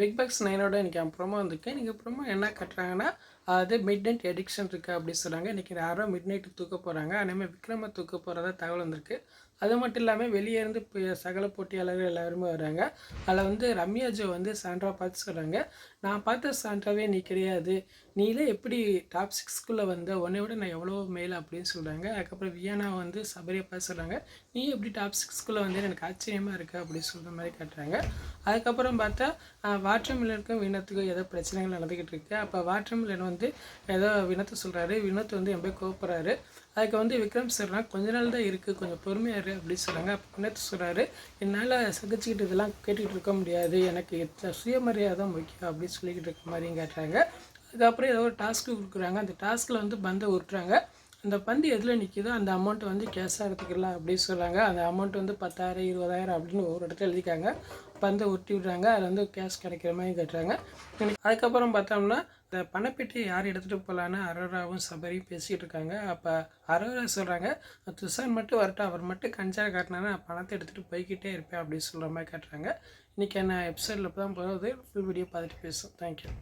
Big pass 9ஓட இன்றைக்கி promo வந்திருக்கு. இன்றைக்கி ப்ரோமோ என்ன கட்டுறாங்கன்னா, அது மிட் நைட் எடிக்ஷன் இருக்குது அப்படி சொல்கிறாங்க. இன்றைக்கி யாரோ மிட் நைட்டு தூக்க போகிறாங்க. அதேமாதிரி விக்ரம தூக்க போகிறதா தகவல் வந்திருக்கு. அது மட்டும் இல்லாமல் வெளியே இருந்து சகல போட்டியாளர்கள் எல்லாருமே வராங்க. அதில் வந்து ரம்யா ஜோ வந்து சாண்ட்ரா பார்த்து சொல்கிறாங்க, நான் பார்த்த சாண்ட்ராவே நீ கிடையாது, நீலே எப்படி டாப் 6க்குள்ளே வந்த, உன்னை விட நான் எவ்வளோ மேல் அப்படின்னு சொல்கிறாங்க. அதுக்கப்புறம் வியானா வந்து சபரியை பார்த்து சொல்கிறாங்க, நீ எப்படி டாப் 6க்குள்ளே வந்து எனக்கு ஆச்சரியமாக இருக்குது அப்படின்னு சொல்கிற மாதிரி காட்டுறாங்க. அதுக்கப்புறம் பார்த்தா வாட்டர் மில்லனுக்கும் வினோத்துக்கும் ஏதோ பிரச்சனைகள் நடந்துக்கிட்டு இருக்குது. அப்போ வாட்டர் மில்லன் வந்து ஏதோ வினோத்தை சொல்கிறாரு. வினோத் வந்து என் போய் கோவப்படுறாரு. அதுக்கு வந்து விக்ரம் சொல்கிறான், கொஞ்ச நாள் தான் இருக்குது, கொஞ்சம் பொறுமையாக இரு அப்படின்னு சொல்கிறாங்க. அப்போ வினோத் சொல்கிறாரு, என்னால் சகிச்சுக்கிட்டு இதெல்லாம் கேட்டுக்கிட்டு இருக்க முடியாது, எனக்கு சுயமரியாதை தான் முக்கியம் அப்படின்னு சொல்லிக்கிட்டு இருக்க மாதிரியும் காட்டுறாங்க. அதுக்கப்புறம் ஏதோ ஒரு டாஸ்க்கு கொடுக்குறாங்க. அந்த டாஸ்கில் வந்து பந்தை உருட்டுறாங்க. அந்த பந்து எதில் நிற்கிதோ அந்த அமௌண்ட்டை வந்து கேஷாக எடுத்துக்கலாம் அப்படின்னு சொல்கிறாங்க. அந்த அமௌண்ட் வந்து 10,000 20,000 அப்படின்னு ஒரு இடத்துல எழுதிக்காங்க. பந்தை உருட்டி விடுறாங்க. அதில் வந்து கேஷ் கிடைக்கிற மாதிரி கட்டுறாங்க. அதுக்கப்புறம் பார்த்தோம்னா இந்த பணப்பெட்டியை யார் எடுத்துகிட்டு போகலான்னு அரோராவும் சபரியும் பேசிகிட்டு இருக்காங்க. அப்போ அரோரா சொல்கிறாங்க, துஷான் மட்டும் வரட்டும், அவர் மட்டும் கஞ்சா காட்டினானா நான் பணத்தை எடுத்துகிட்டு போய்கிட்டே இருப்பேன் அப்படின்னு சொல்கிற மாதிரி காட்டுறாங்க. இன்றைக்கி என்ன எபிசோடில் தான் போகிறது. ஃபுல் வீடியோ பார்த்துட்டு பேசும். தேங்க்யூ.